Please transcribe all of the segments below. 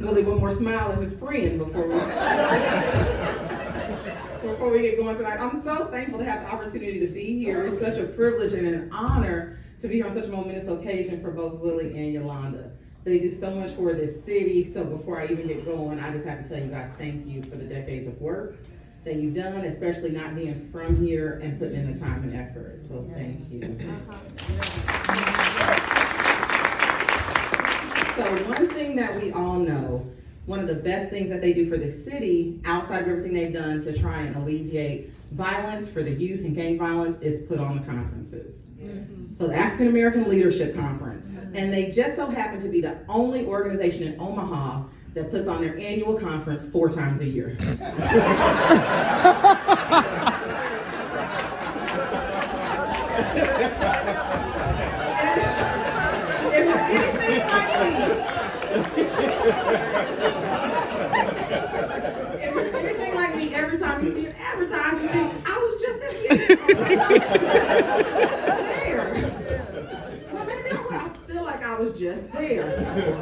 Willie, one more smile as his friend before we get going tonight. I'm so thankful to have the opportunity to be here. It's such a privilege and an honor to be here on such a momentous occasion for both Willie and Yolanda. They do so much for this city, so before I even get going, I just have to tell you guys thank you for the decades of work that you've done, especially not being from here and putting in the time and effort. So thank you. So one thing that we all know, one of the best things that they do for the city, outside of everything they've done to try and alleviate violence for the youth and gang violence, is put on the conferences. Mm-hmm. So the African American Leadership Conference, and they just so happen to be the only organization in Omaha that puts on their annual conference 4 times a year. If you're anything like me, if you're anything like me, every time you see an advertisement, you think, I was just at there. Well, maybe I feel like I was just there.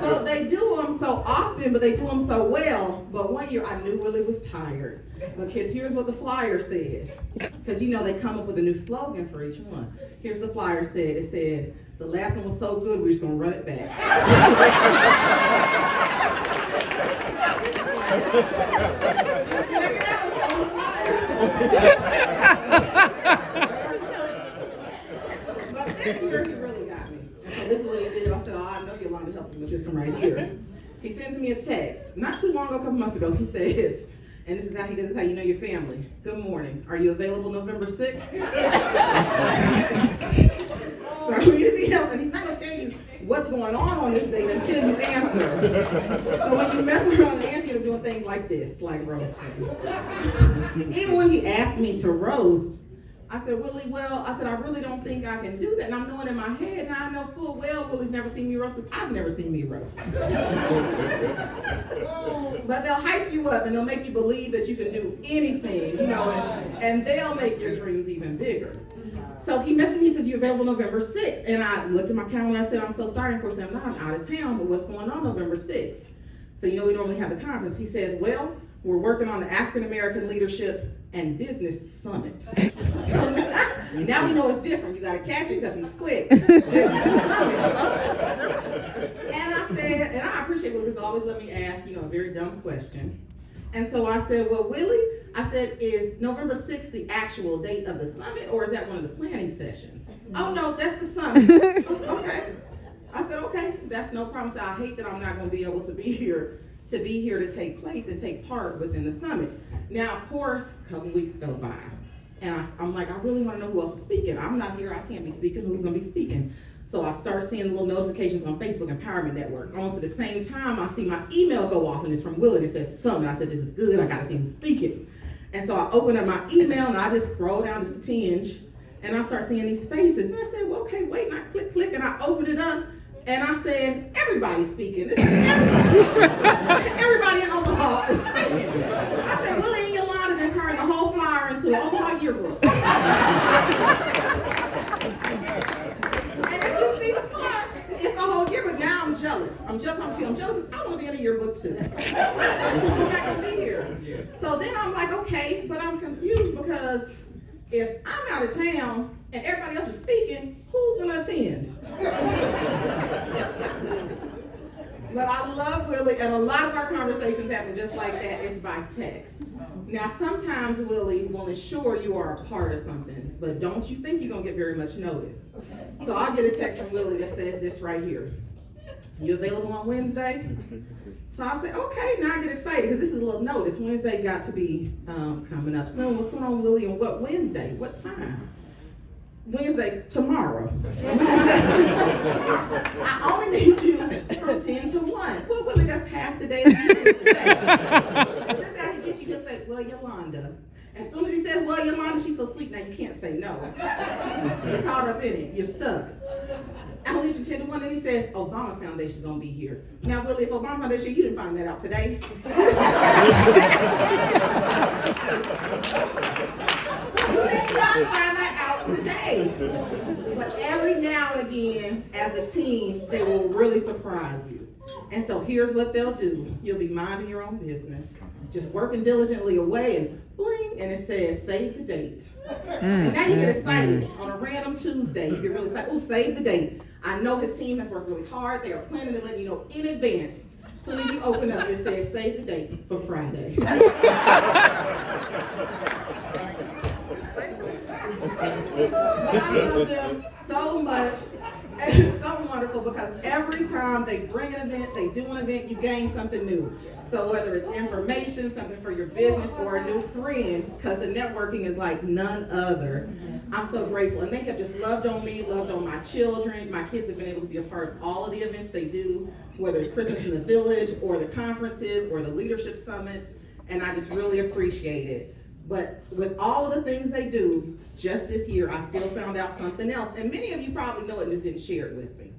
So they do them so often, but they do them so well. But one year I knew Willie was tired, because here's what the flyer said. Because you know they come up with a new slogan for each one. Here's the flyer said. It said, the last one was so good, we're just gonna run it back. Check it out, it's on the flyer. But this year he really got me. And so this is what he did. I said, oh, I know Yolanda helps me with this one right here. He sends me a text, not too long ago, a couple months ago. He says, and this is how he does, this is how you know your family. Good morning. Are you available November 6th? So anything else, and he's not going to tell you what's going on this date until you answer. So when you mess around and answer, you're doing things like this, like roasting. Even when he asked me to roast, I said, Willie, I really don't think I can do that. And I'm knowing in my head, now I know full well Willie's never seen me roast, because I've never seen me roast. But they'll hype you up and they'll make you believe that you can do anything, and they'll make your dreams even bigger. So he messaged me, he says, you available November 6th? And I looked at my calendar, I said, I'm so sorry, unfortunately, I'm out of town, but what's going on November 6th? So we normally have the conference. He says, well, we're working on the African American Leadership and Business Summit. So now we know it's different. You gotta catch it because he's quick. Business Summit. And I said, and I appreciate Willie because always let me ask, a very dumb question. And so I said, well, Willie, I said, is November 6th the actual date of the summit, or is that one of the planning sessions? Oh no, that's the summit. I said, okay. I said, okay, that's no problem. So I hate that I'm not going to be able to be here to take place and take part within the summit. Now, of course, a couple weeks go by, and I'm like, I really want to know who else is speaking. I'm not here, I can't be speaking. Who's going to be speaking? So I start seeing little notifications on Facebook, Empowerment Network. Almost at the same time, I see my email go off, and it's from Willie. It says summit. I said, this is good. I got to see him speaking. And so I open up my email, and I just scroll down just a tinge, and I start seeing these faces. And I said, well, okay, wait. And I click, and I open it up, and I said, everybody's speaking. This is everybody. Everybody in Omaha is speaking. I said, Willie and Yolanda then turned the whole flyer into an Omaha yearbook. And if you see the flyer, it's a whole yearbook. Now I'm jealous. I'm jealous. I want to be in a yearbook too. I'm not going to be here. So then I'm like, okay, but I'm confused because if I'm out of town and everybody else is speaking, who's going to attend? But I love Willie, and a lot of our conversations happen just like that. It's by text. Now, sometimes Willie will ensure you are a part of something, but don't you think you're going to get very much notice. So I'll get a text from Willie that says this right here. You available on Wednesday? So I say, okay, now I get excited because this is a little notice. Wednesday got to be coming up soon. What's going on, Willie, and what Wednesday? What time? Wednesday, tomorrow. I only need you from 10 to 1. Well, Willie, that's half the day. But this guy, he gets you to say, well, Yolanda. As soon as he says, well, Yolanda, she's so sweet, now you can't say no. You're caught up in it. You're stuck. I only need you 10 to 1, and he says, Obama Foundation's going to be here. Now, Willie, if Obama Foundation, you didn't find that out today. You did not find that out today. But every now and again, as a team, they will really surprise you. And so here's what they'll do. You'll be minding your own business, just working diligently away, and bling, and it says, save the date. And now you get excited. On a random Tuesday, you get really excited. Oh, save the date. I know his team has worked really hard. They are planning to let you know in advance. As soon as you open up, it says, save the date for Friday. But I love them so much. And it's so wonderful because every time they bring an event, they do an event, you gain something new. So whether it's information, something for your business, or a new friend, because the networking is like none other. I'm so grateful. And they have just loved on me, loved on my children. My kids have been able to be a part of all of the events they do, whether it's Christmas in the Village, or the conferences, or the leadership summits. And I just really appreciate it. But with all of the things they do, just this year, I still found out something else. And many of you probably know it and just didn't share it with me.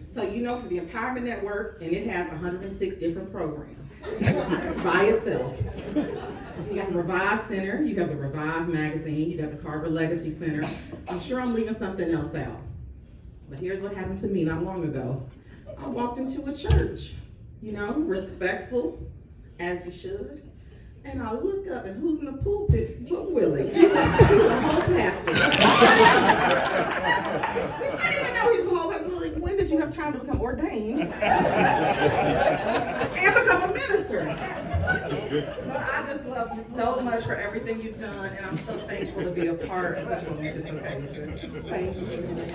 So you know, for the Empowerment Network, and it has 106 different programs by itself. You got the Revive Center, you got the Revive Magazine, you got the Carver Legacy Center. I'm sure I'm leaving something else out. But here's what happened to me not long ago. I walked into a church, you know, respectful, as you should. And I look up, and who's in the pulpit but Willie? He's a whole pastor. I didn't even know he was a whole pastor. Willie, when did you have time to become ordained and become a minister? But I just love you so much for everything you've done, and I'm so thankful to be a part of such a momentous occasion. Thank you.